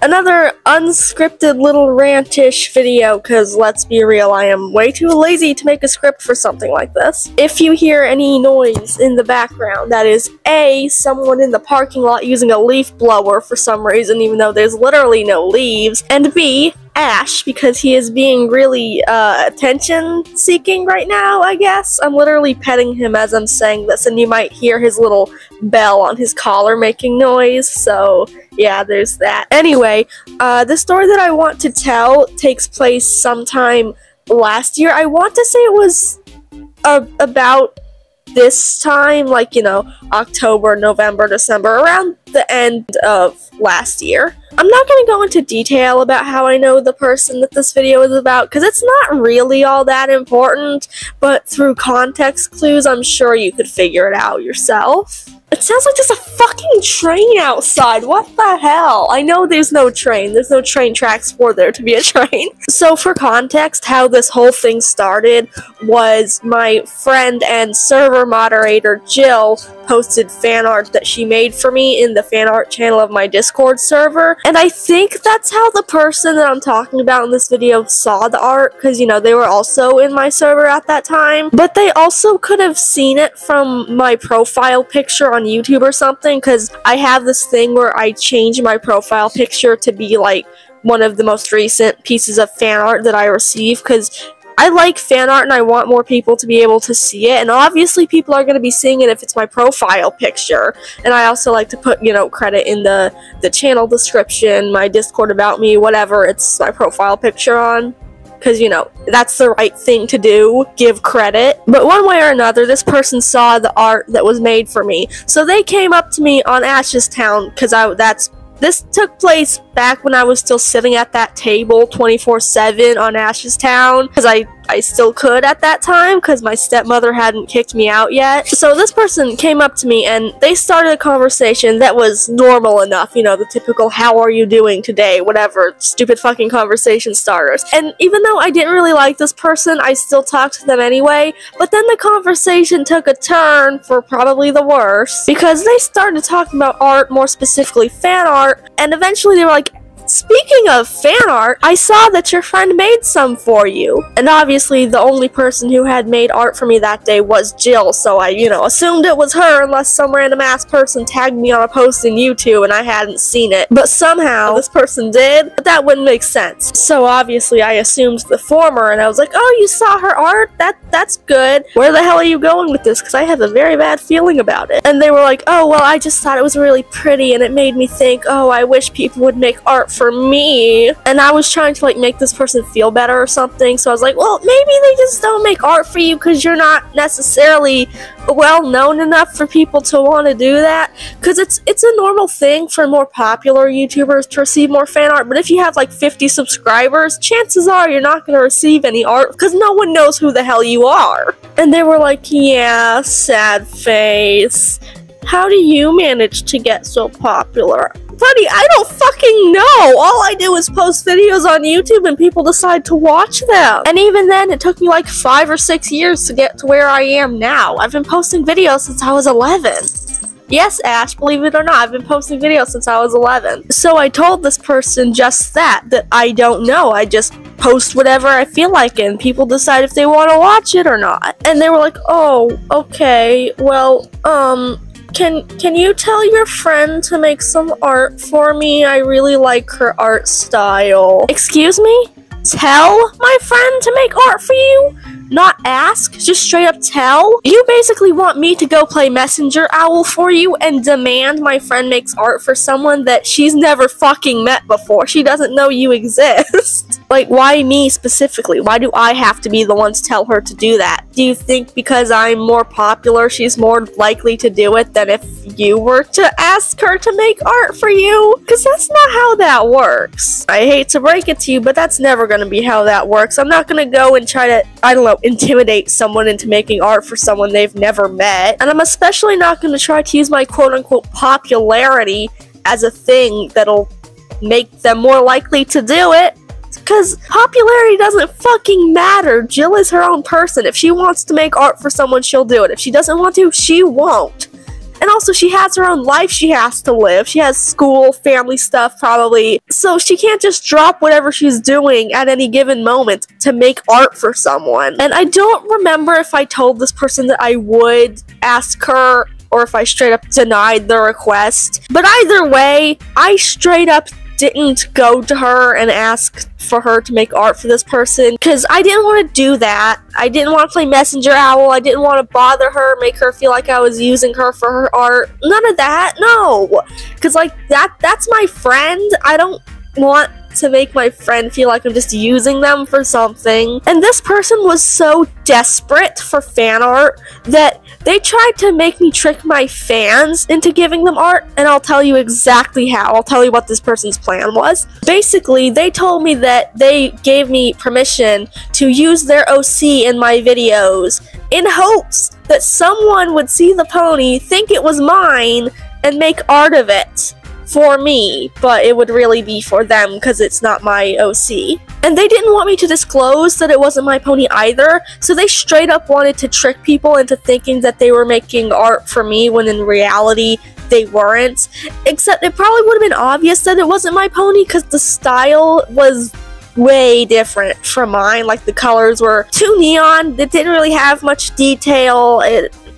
another unscripted little rantish video, because let's be real, I am way too lazy to make a script for something like this. If you hear any noise in the background, that is A, someone in the parking lot using a leaf blower for some reason, even though there's literally no leaves, and B, Ash, because he is being really attention-seeking right now, I guess. I'm literally petting him as I'm saying this, and you might hear his little bell on his collar making noise, so yeah, there's that. Anyway, the story that I want to tell takes place sometime last year. I want to say it was about this time, like, you know, October, November, December, around the end of last year. I'm not going to go into detail about how I know the person that this video is about, because it's not really all that important, but through context clues, I'm sure you could figure it out yourself. It sounds like there's a fucking train outside. What the hell? I know there's no train. There's no train tracks for there to be a train. So for context, how this whole thing started was my friend and server moderator Jill posted fan art that she made for me in the fan art channel of my Discord server. And I think that's how the person that I'm talking about in this video saw the art, because, you know, they were also in my server at that time. But they also could have seen it from my profile picture on YouTube or something, because I have this thing where I change my profile picture to be like one of the most recent pieces of fan art that I receive, because I like fan art and I want more people to be able to see it, and obviously people are going to be seeing it if it's my profile picture. And I also like to put, you know, credit in the channel description, my Discord about me, whatever it's my profile picture on. Because, you know, that's the right thing to do, give credit. But one way or another, this person saw the art that was made for me. So they came up to me on Ash's Town, because this took place back when I was still sitting at that table 24/7 on Ash's Town, because I still could at that time, because my stepmother hadn't kicked me out yet. So this person came up to me and they started a conversation that was normal enough, you know, the typical "how are you doing today," whatever, stupid fucking conversation starters. And even though I didn't really like this person, I still talked to them anyway. But then the conversation took a turn for probably the worst, because they started talking about art, more specifically fan art, and eventually they were like, "Speaking of fan art, I saw that your friend made some for you." And obviously the only person who had made art for me that day was Jill, so I, you know, assumed it was her unless some random ass person tagged me on a post in YouTube and I hadn't seen it. But somehow this person did, but that wouldn't make sense. So obviously I assumed the former, and I was like, "Oh, you saw her art? That's good. Where the hell are you going with this? Because I have a very bad feeling about it." And they were like, "Oh, well, I just thought it was really pretty and it made me think, oh, I wish people would make art for me." And I was trying to like make this person feel better or something, so I was like, "Well, maybe they just don't make art for you because you're not necessarily well known enough for people to want to do that, because it's a normal thing for more popular YouTubers to receive more fan art, but if you have like 50 subscribers, chances are you're not going to receive any art because no one knows who the hell you are." And they were like, "Yeah, sad face. How do you manage to get so popular?" Buddy, I don't fucking know! All I do is post videos on YouTube and people decide to watch them. And even then, it took me like 5 or 6 years to get to where I am now. I've been posting videos since I was 11. Yes, Ash, believe it or not, I've been posting videos since I was 11. So I told this person just that I don't know. I just post whatever I feel like and people decide if they want to watch it or not. And they were like, "Oh, okay, well, Can you tell your friend to make some art for me? I really like her art style." Excuse me? Tell my friend to make art for you? Not ask? Just straight up tell? You basically want me to go play messenger owl for you and demand my friend makes art for someone that she's never fucking met before. She doesn't know you exist. Like, why me specifically? Why do I have to be the one to tell her to do that? Do you think because I'm more popular, she's more likely to do it than if you were to ask her to make art for you? Because that's not how that works. I hate to break it to you, but that's never going to be how that works. I'm not going to go and try to, I don't know, intimidate someone into making art for someone they've never met. And I'm especially not going to try to use my quote-unquote popularity as a thing that'll make them more likely to do it. Because popularity doesn't fucking matter. Jill is her own person. If she wants to make art for someone, she'll do it. If she doesn't want to, she won't. And also, she has her own life she has to live. She has school, family stuff, probably. So she can't just drop whatever she's doing at any given moment to make art for someone. And I don't remember if I told this person that I would ask her or if I straight up denied the request. But either way, I straight up didn't go to her and ask for her to make art for this person because I didn't want to do that. I didn't want to play messenger owl. I didn't want to bother her, make her feel like I was using her for her art. None of that. No. Because like that's my friend. I don't want to make my friend feel like I'm just using them for something. And this person was so desperate for fan art that they tried to make me trick my fans into giving them art, and I'll tell you exactly how. I'll tell you what this person's plan was. Basically, they told me that they gave me permission to use their OC in my videos in hopes that someone would see the pony, think it was mine, and make art of it for me, but it would really be for them because it's not my OC. And they didn't want me to disclose that it wasn't my pony either, so they straight up wanted to trick people into thinking that they were making art for me when in reality they weren't. Except it probably would have been obvious that it wasn't my pony because the style was way different from mine. Like the colors were too neon, it didn't really have much detail.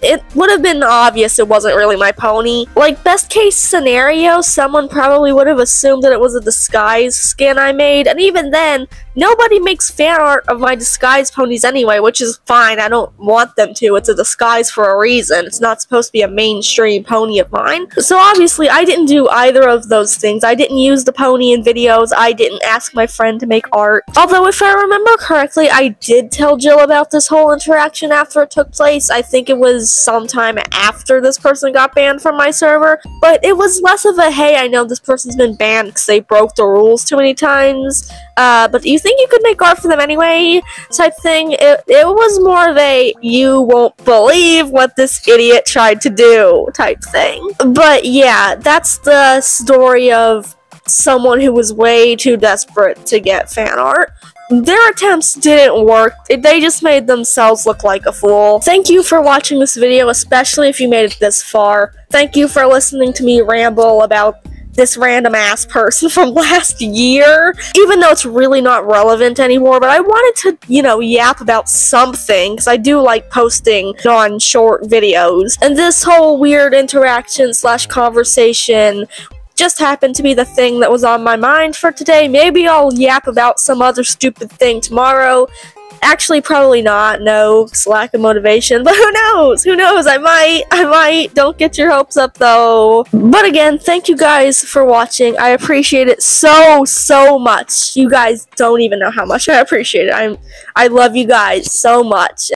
It would have been obvious it wasn't really my pony. Like, best case scenario, someone probably would have assumed that it was a disguise skin I made, and even then, nobody makes fan art of my disguise ponies anyway, which is fine. I don't want them to. It's a disguise for a reason. It's not supposed to be a mainstream pony of mine. So obviously, I didn't do either of those things. I didn't use the pony in videos. I didn't ask my friend to make art. Although, if I remember correctly, I did tell Jill about this whole interaction after it took place. I think it was sometime after this person got banned from my server, but it was less of a, hey, I know this person's been banned because they broke the rules too many times, but you think you could make art for them anyway type thing. It was more of a, you won't believe what this idiot tried to do type thing. But yeah, that's the story of someone who was way too desperate to get fan art. Their attempts didn't work. They just made themselves look like a fool. Thank you for watching this video, especially if you made it this far. Thank you for listening to me ramble about this random ass person from last year, even though it's really not relevant anymore, but I wanted to, you know, yap about something, because I do like posting on short videos, and this whole weird interaction / conversation just happened to be the thing that was on my mind for today. Maybe I'll yap about some other stupid thing tomorrow. Actually, probably not. No, it's lack of motivation. But who knows? Who knows? I might. Don't get your hopes up, though. But again, thank you guys for watching. I appreciate it so much. You guys don't even know how much I appreciate it. I love you guys so much.